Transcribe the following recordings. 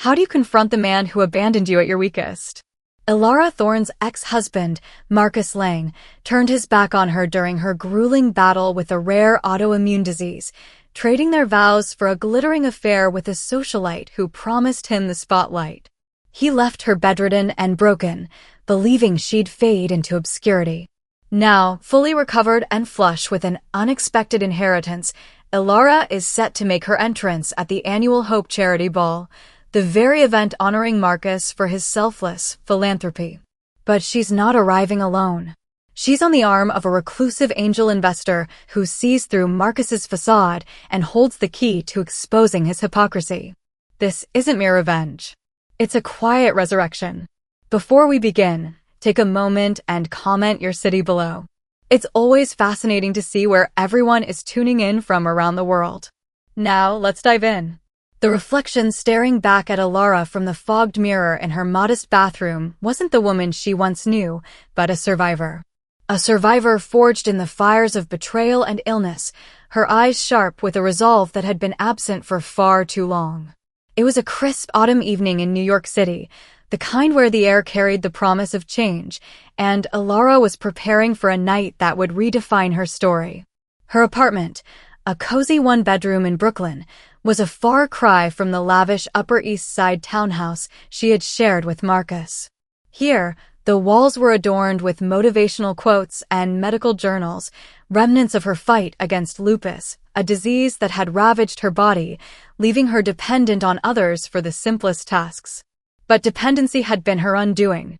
How do you confront the man who abandoned you at your weakest? Elara Thorne's ex-husband, Marcus Lang, turned his back on her during her grueling battle with a rare autoimmune disease, trading their vows for a glittering affair with a socialite who promised him the spotlight. He left her bedridden and broken, believing she'd fade into obscurity. Now, fully recovered and flush with an unexpected inheritance, Elara is set to make her entrance at the annual Hope Charity Ball, the very event honoring Marcus for his selfless philanthropy. But she's not arriving alone. She's on the arm of a reclusive angel investor who sees through Marcus's facade and holds the key to exposing his hypocrisy. This isn't mere revenge. It's a quiet resurrection. Before we begin, take a moment and comment your city below. It's always fascinating to see where everyone is tuning in from around the world. Now, let's dive in. The reflection staring back at Elara from the fogged mirror in her modest bathroom wasn't the woman she once knew, but a survivor. A survivor forged in the fires of betrayal and illness, her eyes sharp with a resolve that had been absent for far too long. It was a crisp autumn evening in New York City, the kind where the air carried the promise of change, and Elara was preparing for a night that would redefine her story. Her apartment, a cozy one-bedroom in Brooklyn, was a far cry from the lavish Upper East Side townhouse she had shared with Marcus. Here, the walls were adorned with motivational quotes and medical journals, remnants of her fight against lupus, a disease that had ravaged her body, leaving her dependent on others for the simplest tasks. But dependency had been her undoing.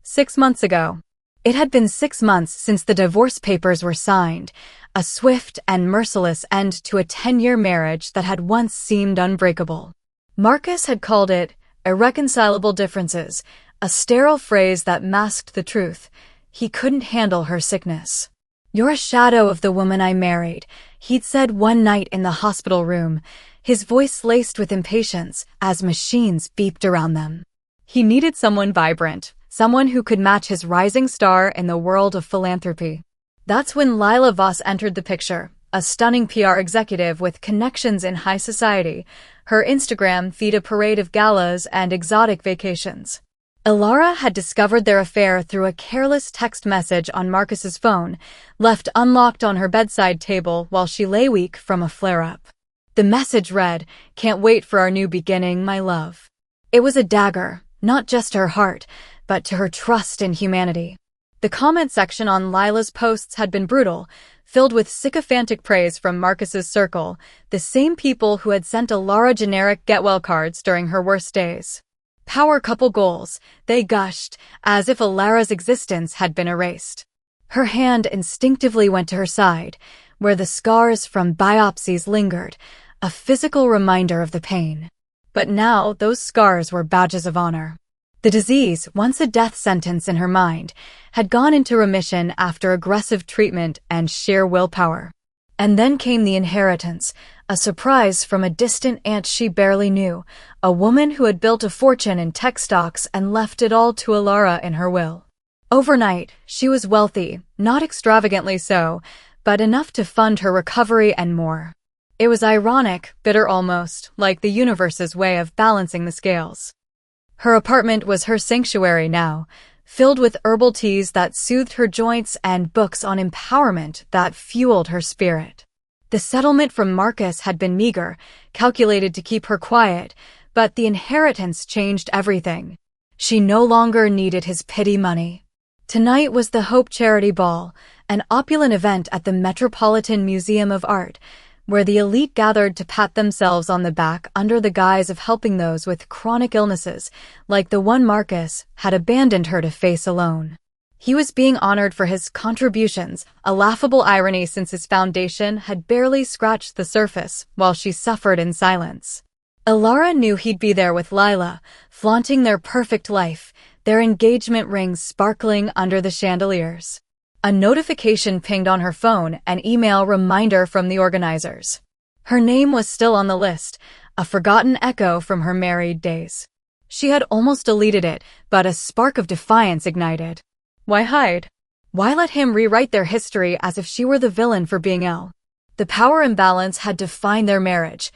6 months ago. It had been 6 months since the divorce papers were signed, a swift and merciless end to a 10-year marriage that had once seemed unbreakable. Marcus had called it irreconcilable differences, a sterile phrase that masked the truth. He couldn't handle her sickness. "You're a shadow of the woman I married," he'd said one night in the hospital room, his voice laced with impatience as machines beeped around them. He needed someone vibrant, someone who could match his rising star in the world of philanthropy. That's when Lila Voss entered the picture, a stunning PR executive with connections in high society, her Instagram feed a parade of galas and exotic vacations. Elara had discovered their affair through a careless text message on Marcus's phone, left unlocked on her bedside table while she lay weak from a flare-up. The message read, "Can't wait for our new beginning, my love." It was a dagger, not just to her heart, but to her trust in humanity. The comment section on Lila's posts had been brutal, filled with sycophantic praise from Marcus's circle, the same people who had sent Elara generic get-well cards during her worst days. Power couple goals, they gushed, as if Elara's existence had been erased. Her hand instinctively went to her side, where the scars from biopsies lingered, a physical reminder of the pain. But now those scars were badges of honor. The disease, once a death sentence in her mind, had gone into remission after aggressive treatment and sheer willpower. And then came the inheritance, a surprise from a distant aunt she barely knew, a woman who had built a fortune in tech stocks and left it all to Elara in her will. Overnight, she was wealthy, not extravagantly so, but enough to fund her recovery and more. It was ironic, bitter almost, like the universe's way of balancing the scales. Her apartment was her sanctuary now, filled with herbal teas that soothed her joints and books on empowerment that fueled her spirit. The settlement from Marcus had been meager, calculated to keep her quiet, but the inheritance changed everything. She no longer needed his pity money. Tonight was the Hope Charity Ball, an opulent event at the Metropolitan Museum of Art, where the elite gathered to pat themselves on the back under the guise of helping those with chronic illnesses, like the one Marcus had abandoned her to face alone. He was being honored for his contributions, a laughable irony since his foundation had barely scratched the surface while she suffered in silence. Elara knew he'd be there with Lila, flaunting their perfect life, their engagement rings sparkling under the chandeliers. A notification pinged on her phone, an email reminder from the organizers. Her name was still on the list, a forgotten echo from her married days. She had almost deleted it, but a spark of defiance ignited. Why hide? Why let him rewrite their history as if she were the villain for being ill? The power imbalance had defined their marriage.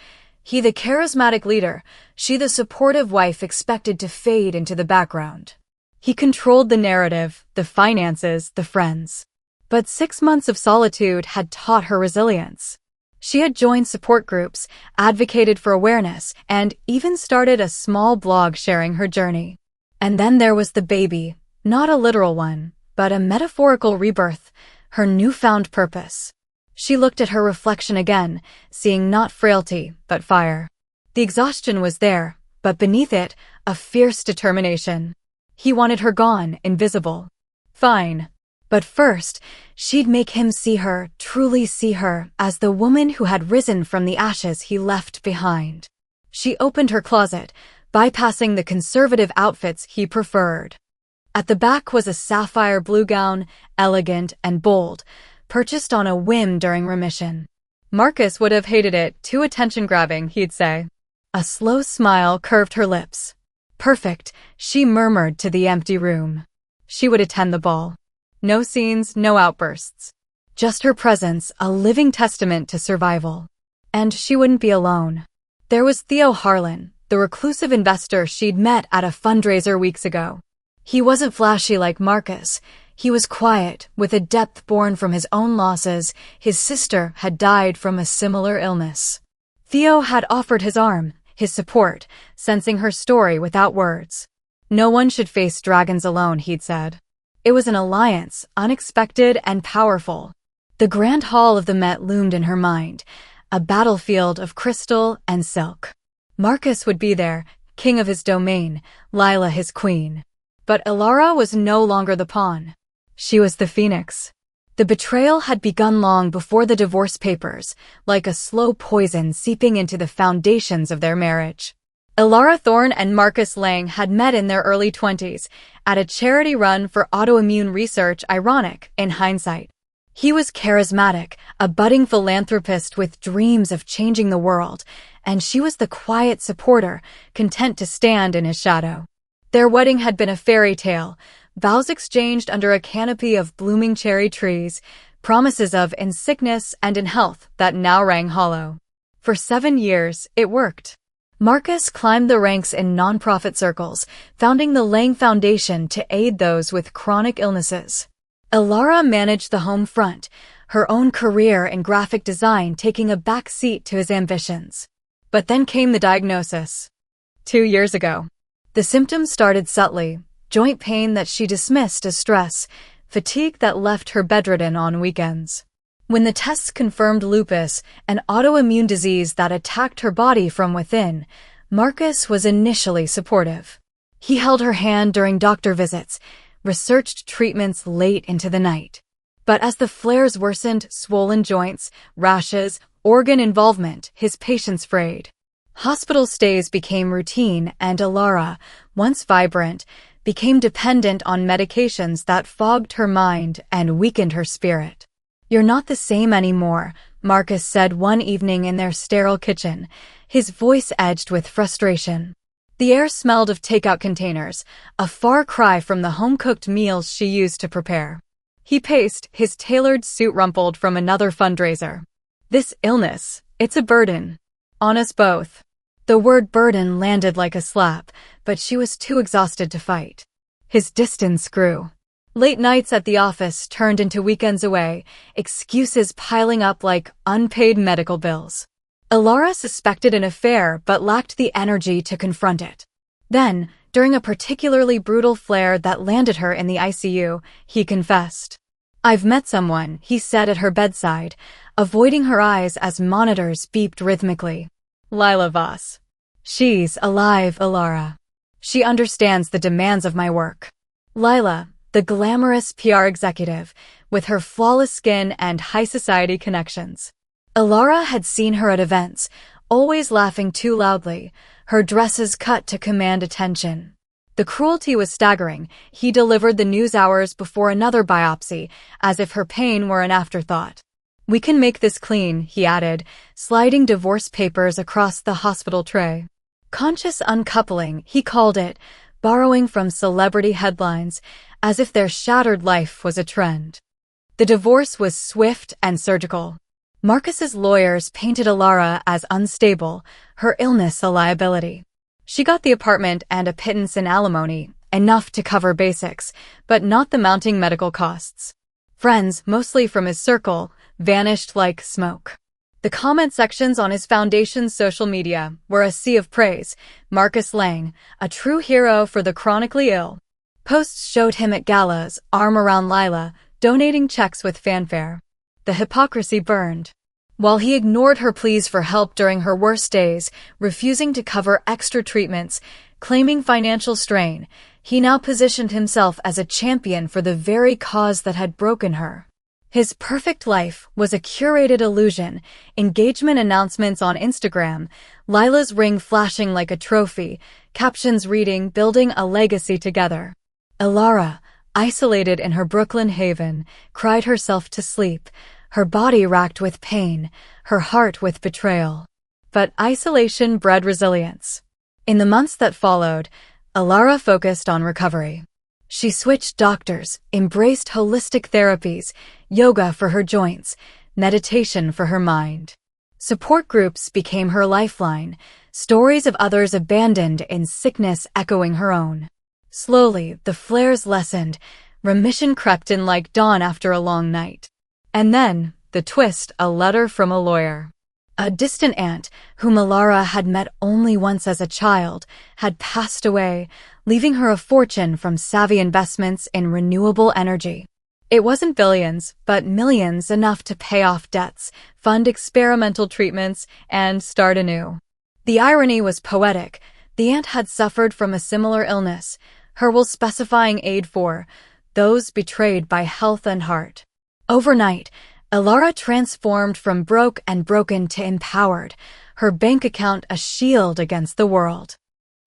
He the charismatic leader, she the supportive wife expected to fade into the background. He controlled the narrative, the finances, the friends. But 6 months of solitude had taught her resilience. She had joined support groups, advocated for awareness, and even started a small blog sharing her journey. And then there was the baby, not a literal one, but a metaphorical rebirth, her newfound purpose. She looked at her reflection again, seeing not frailty, but fire. The exhaustion was there, but beneath it, a fierce determination. He wanted her gone, invisible. Fine. But first, she'd make him see her, truly see her, as the woman who had risen from the ashes he left behind. She opened her closet, bypassing the conservative outfits he preferred. At the back was a sapphire blue gown, elegant and bold, purchased on a whim during remission. Marcus would have hated it, too attention-grabbing, he'd say. A slow smile curved her lips. Perfect, she murmured to the empty room. She would attend the ball. No scenes, no outbursts. Just her presence, a living testament to survival. And she wouldn't be alone. There was Theo Harlan, the reclusive investor she'd met at a fundraiser weeks ago. He wasn't flashy like Marcus. He was quiet, with a depth born from his own losses. His sister had died from a similar illness. Theo had offered his arm, his support, sensing her story without words. No one should face dragons alone, he'd said. It was an alliance, unexpected and powerful. The grand hall of the Met loomed in her mind, a battlefield of crystal and silk. Marcus would be there, king of his domain, Lila his queen. But Elara was no longer the pawn. She was the phoenix. The betrayal had begun long before the divorce papers, like a slow poison seeping into the foundations of their marriage. Elara Thorne and Marcus Lang had met in their early 20s, at a charity run for autoimmune research, ironic, in hindsight. He was charismatic, a budding philanthropist with dreams of changing the world, and she was the quiet supporter, content to stand in his shadow. Their wedding had been a fairy tale, vows exchanged under a canopy of blooming cherry trees, promises of in sickness and in health that now rang hollow. For 7 years, it worked. Marcus climbed the ranks in nonprofit circles, founding the Lang Foundation to aid those with chronic illnesses. Elara managed the home front, her own career in graphic design taking a back seat to his ambitions. But then came the diagnosis. 2 years ago. The symptoms started subtly, joint pain that she dismissed as stress, fatigue that left her bedridden on weekends. When the tests confirmed lupus, an autoimmune disease that attacked her body from within, Marcus was initially supportive. He held her hand during doctor visits, researched treatments late into the night. But as the flares worsened, swollen joints, rashes, organ involvement, his patience frayed. Hospital stays became routine, and Elara, once vibrant, became dependent on medications that fogged her mind and weakened her spirit. "You're not the same anymore," Marcus said one evening in their sterile kitchen, his voice edged with frustration. The air smelled of takeout containers, a far cry from the home-cooked meals she used to prepare. He paced, his tailored suit rumpled from another fundraiser. "This illness, it's a burden. On us both." The word burden landed like a slap, but she was too exhausted to fight. His distance grew. Late nights at the office turned into weekends away, excuses piling up like unpaid medical bills. Elara suspected an affair but lacked the energy to confront it. Then, during a particularly brutal flare that landed her in the ICU, he confessed. "I've met someone," he said at her bedside, avoiding her eyes as monitors beeped rhythmically. "Lila Voss. She's alive, Elara. She understands the demands of my work." Lila, the glamorous PR executive, with her flawless skin and high society connections. Elara had seen her at events, always laughing too loudly, her dresses cut to command attention. The cruelty was staggering. He delivered the news hours before another biopsy, as if her pain were an afterthought. "We can make this clean," he added, sliding divorce papers across the hospital tray. Conscious uncoupling, he called it, borrowing from celebrity headlines, as if their shattered life was a trend. The divorce was swift and surgical. Marcus's lawyers painted Elara as unstable, her illness a liability. She got the apartment and a pittance in alimony, enough to cover basics, but not the mounting medical costs. Friends, mostly from his circle, vanished like smoke. The comment sections on his foundation's social media were a sea of praise. Marcus Lang, a true hero for the chronically ill. Posts showed him at galas, arm around Lila, donating checks with fanfare. The hypocrisy burned. While he ignored her pleas for help during her worst days, refusing to cover extra treatments, claiming financial strain, he now positioned himself as a champion for the very cause that had broken her. His perfect life was a curated illusion, engagement announcements on Instagram, Lila's ring flashing like a trophy, captions reading, "Building a legacy together." Elara, isolated in her Brooklyn haven, cried herself to sleep, her body racked with pain, her heart with betrayal. But isolation bred resilience. In the months that followed, Elara focused on recovery. She switched doctors, embraced holistic therapies, yoga for her joints, meditation for her mind. Support groups became her lifeline, stories of others abandoned in sickness echoing her own. Slowly, the flares lessened, remission crept in like dawn after a long night. And then, the twist, a letter from a lawyer. A distant aunt, whom Elara had met only once as a child, had passed away, leaving her a fortune from savvy investments in renewable energy. It wasn't billions, but millions, enough to pay off debts, fund experimental treatments, and start anew. The irony was poetic. The aunt had suffered from a similar illness, her will specifying aid for those betrayed by health and heart. Overnight, Elara transformed from broke and broken to empowered, her bank account a shield against the world.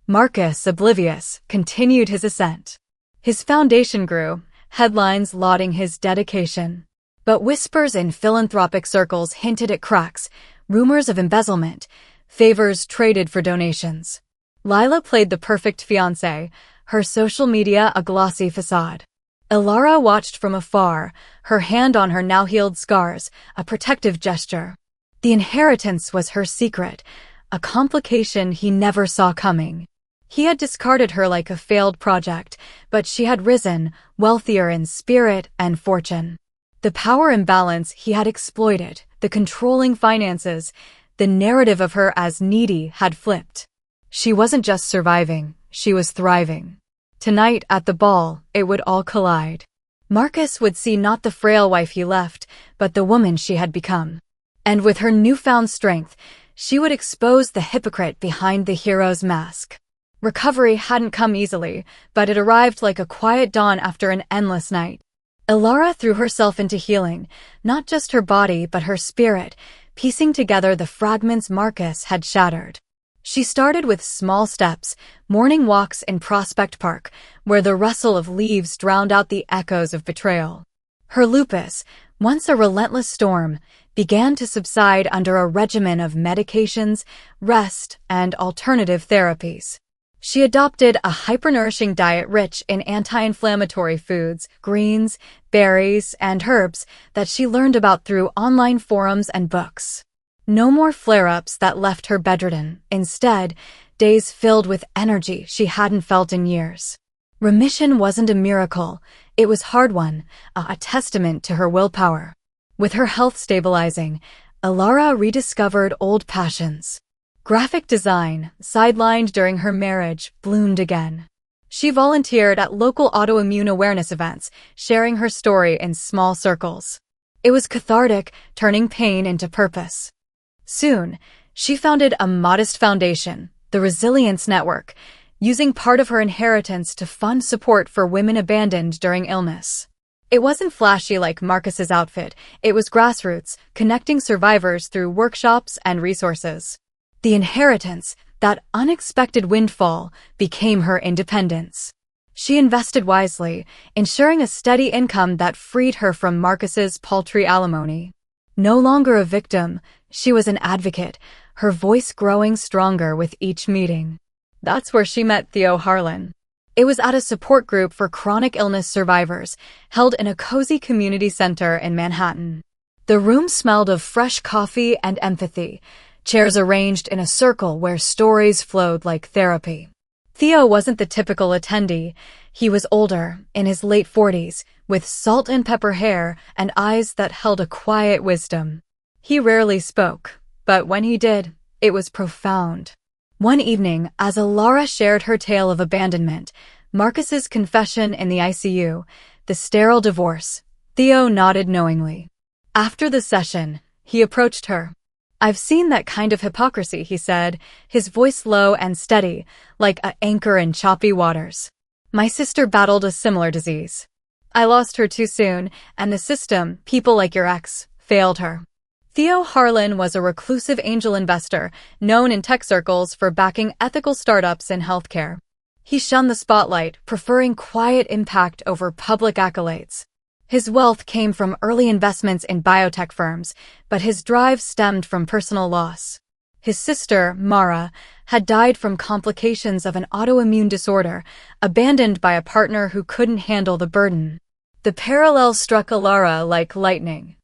Marcus, oblivious, continued his ascent. His foundation grew, headlines lauding his dedication. But whispers in philanthropic circles hinted at cracks, rumors of embezzlement, favors traded for donations. Lila played the perfect fiancé, her social media a glossy facade. Elara watched from afar, her hand on her now-healed scars, a protective gesture. The inheritance was her secret, a complication he never saw coming. He had discarded her like a failed project, but she had risen, wealthier in spirit and fortune. The power imbalance he had exploited, the controlling finances, the narrative of her as needy had flipped. She wasn't just surviving, she was thriving. Tonight, at the ball, it would all collide. Marcus would see not the frail wife he left, but the woman she had become. And with her newfound strength, she would expose the hypocrite behind the hero's mask. Recovery hadn't come easily, but it arrived like a quiet dawn after an endless night. Elara threw herself into healing, not just her body but her spirit, piecing together the fragments Marcus had shattered. She started with small steps, morning walks in Prospect Park, where the rustle of leaves drowned out the echoes of betrayal. Her lupus, once a relentless storm, began to subside under a regimen of medications, rest, and alternative therapies. She adopted a hypernourishing diet rich in anti-inflammatory foods, greens, berries, and herbs that she learned about through online forums and books. No more flare-ups that left her bedridden. Instead, days filled with energy she hadn't felt in years. Remission wasn't a miracle, it was hard-won, a testament to her willpower. With her health stabilizing, Elara rediscovered old passions. Graphic design, sidelined during her marriage, bloomed again. She volunteered at local autoimmune awareness events, sharing her story in small circles. It was cathartic, turning pain into purpose. Soon, she founded a modest foundation, the Resilience Network, using part of her inheritance to fund support for women abandoned during illness. It wasn't flashy like Marcus's outfit, it was grassroots, connecting survivors through workshops and resources. The inheritance, that unexpected windfall, became her independence. She invested wisely, ensuring a steady income that freed her from Marcus's paltry alimony. No longer a victim, she was an advocate, her voice growing stronger with each meeting. That's where she met Theo Harlan. It was at a support group for chronic illness survivors, held in a cozy community center in Manhattan. The room smelled of fresh coffee and empathy, chairs arranged in a circle where stories flowed like therapy. Theo wasn't the typical attendee. He was older, in his late 40s, with salt and pepper hair and eyes that held a quiet wisdom. He rarely spoke, but when he did, it was profound. One evening, as Elara shared her tale of abandonment, Marcus's confession in the ICU, the sterile divorce, Theo nodded knowingly. After the session, he approached her. "I've seen that kind of hypocrisy," he said, his voice low and steady, like an anchor in choppy waters. "My sister battled a similar disease. I lost her too soon, and the system, people like your ex, failed her." Theo Harlan was a reclusive angel investor, known in tech circles for backing ethical startups in healthcare. He shunned the spotlight, preferring quiet impact over public accolades. His wealth came from early investments in biotech firms, but his drive stemmed from personal loss. His sister, Mara, had died from complications of an autoimmune disorder, abandoned by a partner who couldn't handle the burden. The parallel struck Elara like lightning.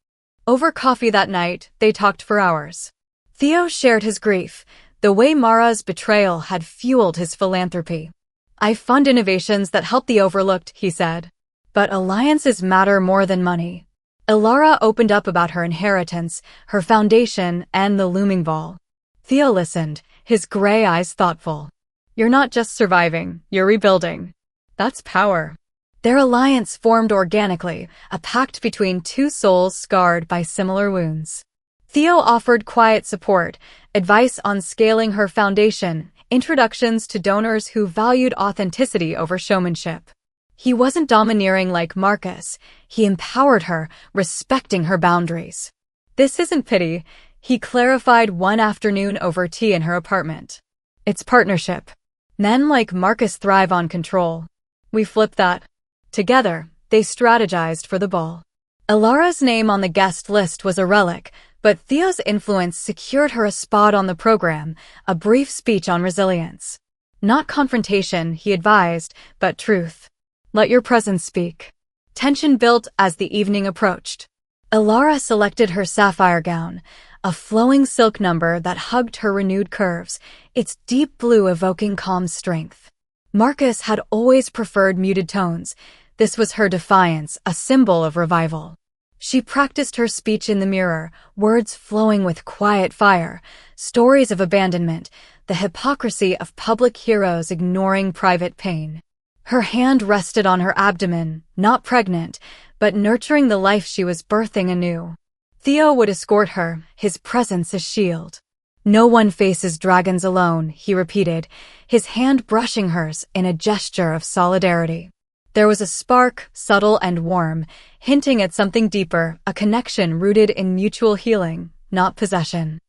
Over coffee that night, they talked for hours. Theo shared his grief, the way Mara's betrayal had fueled his philanthropy. "I fund innovations that help the overlooked," he said. "But alliances matter more than money." Elara opened up about her inheritance, her foundation, and the looming ball. Theo listened, his gray eyes thoughtful. "You're not just surviving, you're rebuilding. That's power." Their alliance formed organically, a pact between two souls scarred by similar wounds. Theo offered quiet support, advice on scaling her foundation, introductions to donors who valued authenticity over showmanship. He wasn't domineering like Marcus. He empowered her, respecting her boundaries. "This isn't pity," he clarified one afternoon over tea in her apartment. "It's partnership. Men like Marcus thrive on control. We flip that." Together, they strategized for the ball. Elara's name on the guest list was a relic, but Theo's influence secured her a spot on the program, a brief speech on resilience. Not confrontation, he advised, but truth. "Let your presence speak." Tension built as the evening approached. Elara selected her sapphire gown, a flowing silk number that hugged her renewed curves, its deep blue evoking calm strength. Marcus had always preferred muted tones. This was her defiance, a symbol of revival. She practiced her speech in the mirror, words flowing with quiet fire, stories of abandonment, the hypocrisy of public heroes ignoring private pain. Her hand rested on her abdomen, not pregnant, but nurturing the life she was birthing anew. Theo would escort her, his presence a shield. "No one faces dragons alone," he repeated, his hand brushing hers in a gesture of solidarity. There was a spark, subtle and warm, hinting at something deeper, a connection rooted in mutual healing, not possession.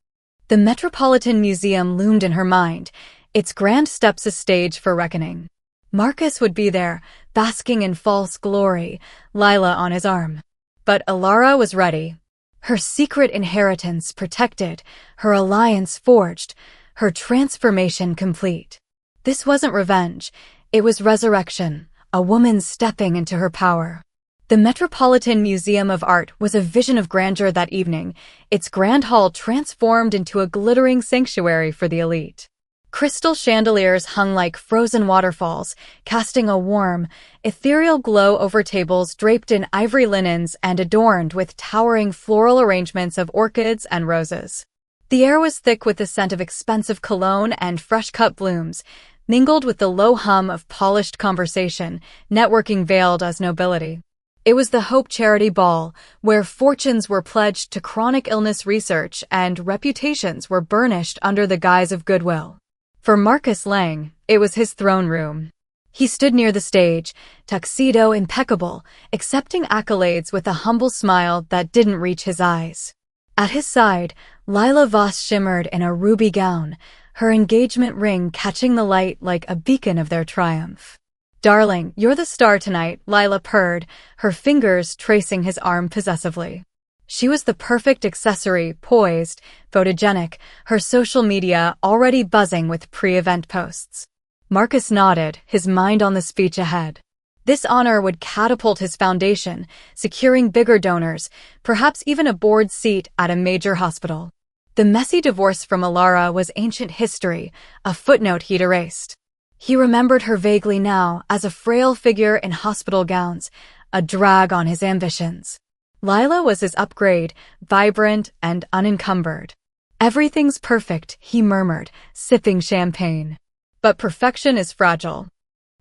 The Metropolitan Museum loomed in her mind, its grand steps a stage for reckoning. Marcus would be there, basking in false glory, Lila on his arm. But Elara was ready. Her secret inheritance protected, her alliance forged, her transformation complete. This wasn't revenge, it was resurrection, a woman stepping into her power. The Metropolitan Museum of Art was a vision of grandeur that evening, its grand hall transformed into a glittering sanctuary for the elite. Crystal chandeliers hung like frozen waterfalls, casting a warm, ethereal glow over tables draped in ivory linens and adorned with towering floral arrangements of orchids and roses. The air was thick with the scent of expensive cologne and fresh-cut blooms, mingled with the low hum of polished conversation, networking veiled as nobility. It was the Hope Charity Ball, where fortunes were pledged to chronic illness research and reputations were burnished under the guise of goodwill. For Marcus Lang, it was his throne room. He stood near the stage, tuxedo impeccable, accepting accolades with a humble smile that didn't reach his eyes. At his side, Lila Voss shimmered in a ruby gown, her engagement ring catching the light like a beacon of their triumph. "Darling, you're the star tonight," Lila purred, her fingers tracing his arm possessively. She was the perfect accessory, poised, photogenic, her social media already buzzing with pre-event posts. Marcus nodded, his mind on the speech ahead. This honor would catapult his foundation, securing bigger donors, perhaps even a board seat at a major hospital. The messy divorce from Elara was ancient history, a footnote he'd erased. He remembered her vaguely now as a frail figure in hospital gowns, a drag on his ambitions. Lila was his upgrade, vibrant and unencumbered. "Everything's perfect," he murmured, sipping champagne. "But perfection is fragile."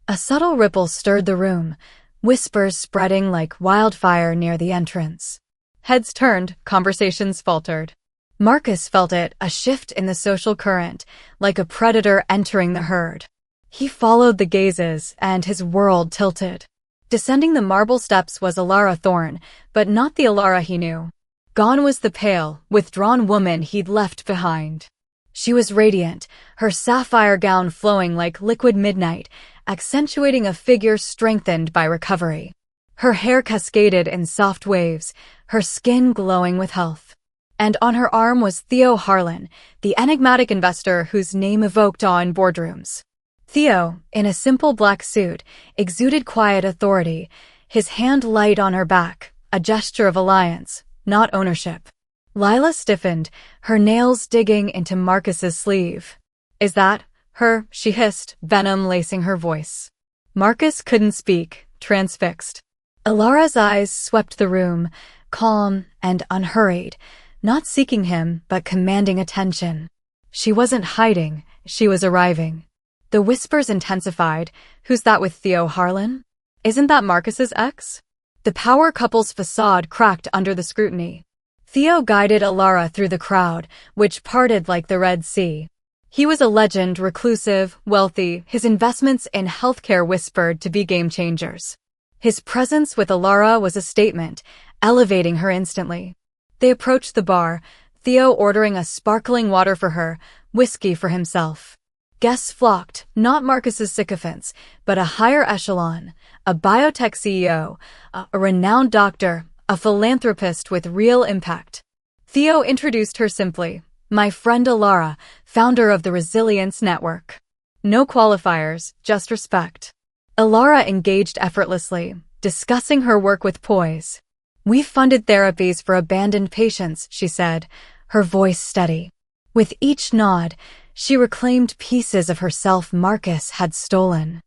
A subtle ripple stirred the room, whispers spreading like wildfire near the entrance. Heads turned, conversations faltered. Marcus felt it, a shift in the social current, like a predator entering the herd. He followed the gazes, and his world tilted. Descending the marble steps was Elara Thorne, but not the Elara he knew. Gone was the pale, withdrawn woman he'd left behind. She was radiant, her sapphire gown flowing like liquid midnight, accentuating a figure strengthened by recovery. Her hair cascaded in soft waves, her skin glowing with health. And on her arm was Theo Harlan, the enigmatic investor whose name evoked awe in boardrooms. Theo, in a simple black suit, exuded quiet authority, his hand light on her back, a gesture of alliance, not ownership. Lila stiffened, her nails digging into Marcus's sleeve. "Is that her?" she hissed, venom lacing her voice. Marcus couldn't speak, transfixed. Elara's eyes swept the room, calm and unhurried, not seeking him but commanding attention. She wasn't hiding, she was arriving. The whispers intensified. "Who's that with Theo Harlan? Isn't that Marcus's ex?" The power couple's facade cracked under the scrutiny. Theo guided Elara through the crowd, which parted like the Red Sea. He was a legend, reclusive, wealthy, his investments in healthcare whispered to be game changers. His presence with Elara was a statement, elevating her instantly. They approached the bar, Theo ordering a sparkling water for her, whiskey for himself. Guests flocked, not Marcus's sycophants, but a higher echelon, a biotech CEO, a renowned doctor, a philanthropist with real impact. Theo introduced her simply, "My friend Elara, founder of the Resilience Network." No qualifiers, just respect. Elara engaged effortlessly, discussing her work with poise. "We've funded therapies for abandoned patients," she said, her voice steady. With each nod, she reclaimed pieces of herself Marcus had stolen.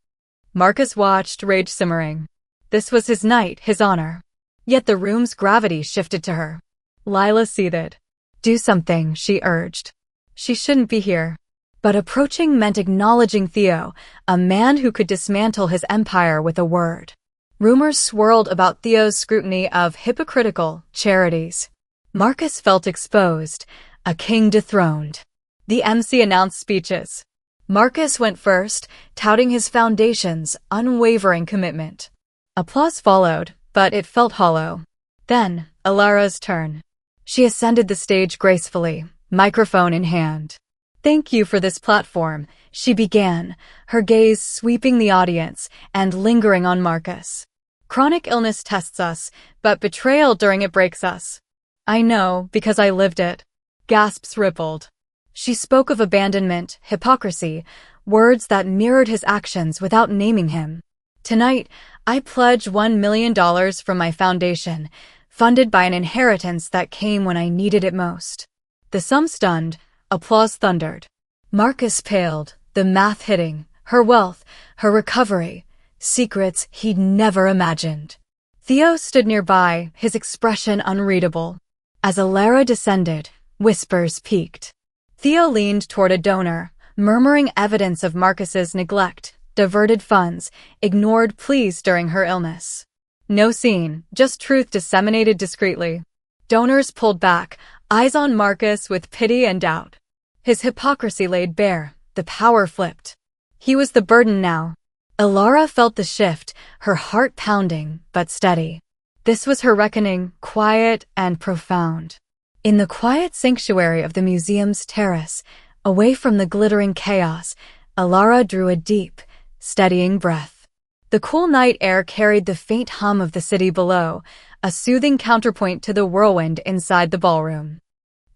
Marcus watched, rage simmering. This was his night, his honor. Yet the room's gravity shifted to her. Lila seethed. "Do something," she urged. She shouldn't be here. But approaching meant acknowledging Theo, a man who could dismantle his empire with a word. Rumors swirled about Theo's scrutiny of hypocritical charities. Marcus felt exposed, a king dethroned. The MC announced speeches. Marcus went first, touting his foundation's unwavering commitment. Applause followed, but it felt hollow. Then, Elara's turn. She ascended the stage gracefully, microphone in hand. "Thank you for this platform," she began, her gaze sweeping the audience and lingering on Marcus. "Chronic illness tests us, but betrayal during it breaks us. I know, because I lived it." Gasps rippled. She spoke of abandonment, hypocrisy, words that mirrored his actions without naming him. "Tonight, I pledge $1 million from my foundation, funded by an inheritance that came when I needed it most." The sum stunned, applause thundered. Marcus paled, the math hitting, her wealth, her recovery, secrets he'd never imagined. Theo stood nearby, his expression unreadable. As Elara descended, whispers peaked. Theo leaned toward a donor, murmuring evidence of Marcus's neglect, diverted funds, ignored pleas during her illness. No scene, just truth disseminated discreetly. Donors pulled back, eyes on Marcus with pity and doubt. His hypocrisy laid bare, the power flipped. He was the burden now. Elara felt the shift, her heart pounding, but steady. This was her reckoning, quiet and profound. In the quiet sanctuary of the museum's terrace, away from the glittering chaos, Elara drew a deep, steadying breath. The cool night air carried the faint hum of the city below, a soothing counterpoint to the whirlwind inside the ballroom.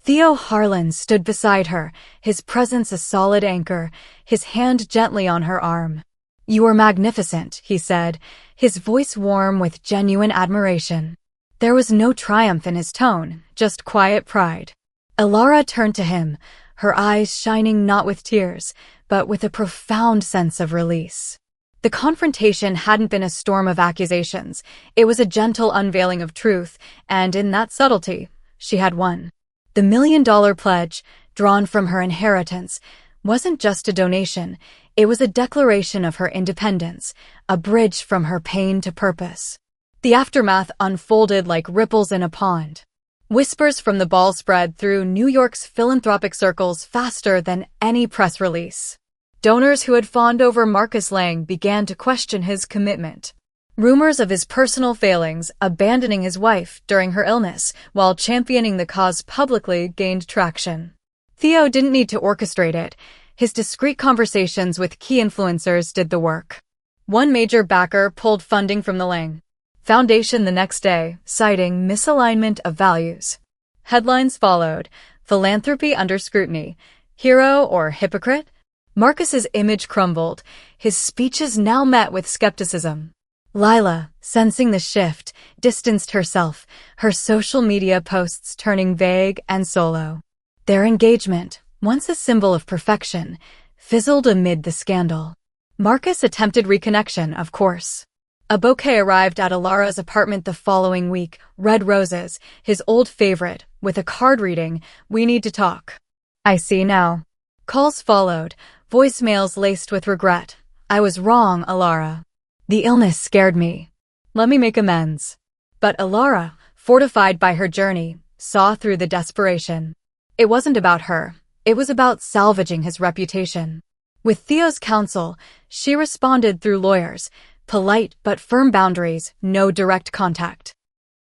Theo Harlan stood beside her, his presence a solid anchor, his hand gently on her arm. "You were magnificent," he said, his voice warm with genuine admiration. There was no triumph in his tone, just quiet pride. Elara turned to him, her eyes shining not with tears, but with a profound sense of release. The confrontation hadn't been a storm of accusations. It was a gentle unveiling of truth, and in that subtlety, she had won. The $1 million pledge, drawn from her inheritance, wasn't just a donation. It was a declaration of her independence, a bridge from her pain to purpose. The aftermath unfolded like ripples in a pond. Whispers from the ball spread through New York's philanthropic circles faster than any press release. Donors who had fawned over Marcus Lang began to question his commitment. Rumors of his personal failings, abandoning his wife during her illness while championing the cause publicly, gained traction. Theo didn't need to orchestrate it. His discreet conversations with key influencers did the work. One major backer pulled funding from the Lang Foundation the next day, citing misalignment of values. Headlines followed: philanthropy under scrutiny, hero or hypocrite? Marcus's image crumbled, his speeches now met with skepticism. Lila, sensing the shift, distanced herself, her social media posts turning vague and solo. Their engagement, once a symbol of perfection, fizzled amid the scandal. Marcus attempted reconnection, of course. A bouquet arrived at Elara's apartment the following week, red roses, his old favorite, with a card reading, "We need to talk." "I see now." Calls followed, voicemails laced with regret. "I was wrong, Elara. The illness scared me. Let me make amends." But Elara, fortified by her journey, saw through the desperation. It wasn't about her. It was about salvaging his reputation. With Theo's counsel, she responded through lawyers, polite but firm boundaries, no direct contact.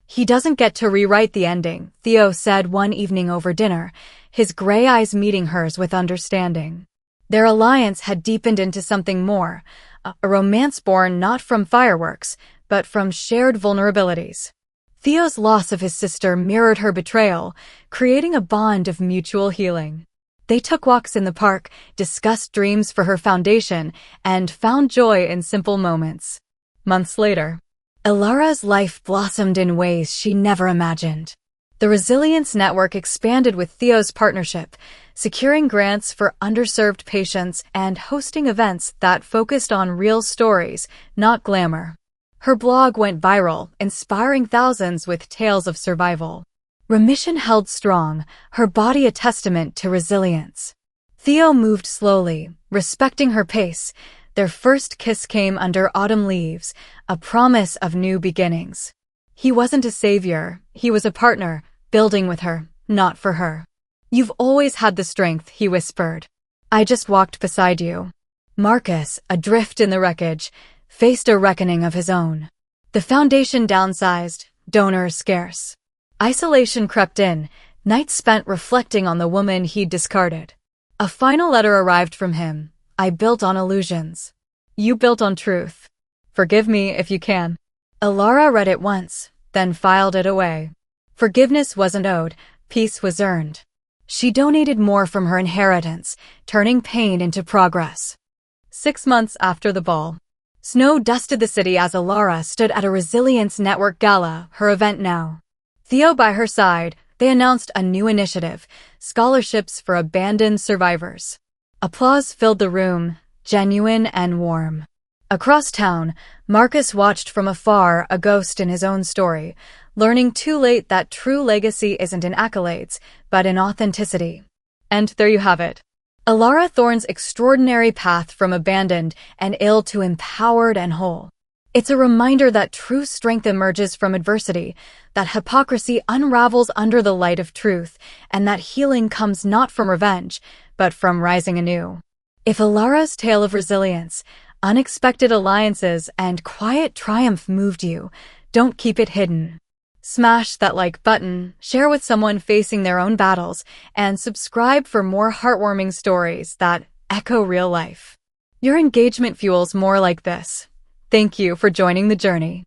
"He doesn't get to rewrite the ending," Theo said one evening over dinner, his gray eyes meeting hers with understanding. Their alliance had deepened into something more, a romance born not from fireworks, but from shared vulnerabilities. Theo's loss of his sister mirrored her betrayal, creating a bond of mutual healing. They took walks in the park, discussed dreams for her foundation, and found joy in simple moments. Months later, Elara's life blossomed in ways she never imagined. The Resilience Network expanded with Theo's partnership, securing grants for underserved patients and hosting events that focused on real stories, not glamour. Her blog went viral, inspiring thousands with tales of survival. Remission held strong, her body a testament to resilience. Theo moved slowly, respecting her pace. Their first kiss came under autumn leaves, a promise of new beginnings. He wasn't a savior, he was a partner, building with her, not for her. "You've always had the strength," he whispered. "I just walked beside you." Marcus, adrift in the wreckage, faced a reckoning of his own. The foundation downsized, donors scarce. Isolation crept in, nights spent reflecting on the woman he'd discarded. A final letter arrived from him. "I built on illusions. You built on truth. Forgive me if you can." Elara read it once, then filed it away. Forgiveness wasn't owed, peace was earned. She donated more from her inheritance, turning pain into progress. 6 months after the ball, snow dusted the city as Elara stood at a Resilience Network gala, her event now. Theo by her side, they announced a new initiative, scholarships for abandoned survivors. Applause filled the room, genuine and warm. Across town, Marcus watched from afar, a ghost in his own story, learning too late that true legacy isn't in accolades, but in authenticity. And there you have it. Elara Thorne's extraordinary path from abandoned and ill to empowered and whole. It's a reminder that true strength emerges from adversity, that hypocrisy unravels under the light of truth, and that healing comes not from revenge, but from rising anew. If Elara's tale of resilience, unexpected alliances, and quiet triumph moved you, don't keep it hidden. Smash that like button, share with someone facing their own battles, and subscribe for more heartwarming stories that echo real life. Your engagement fuels more like this. Thank you for joining the journey.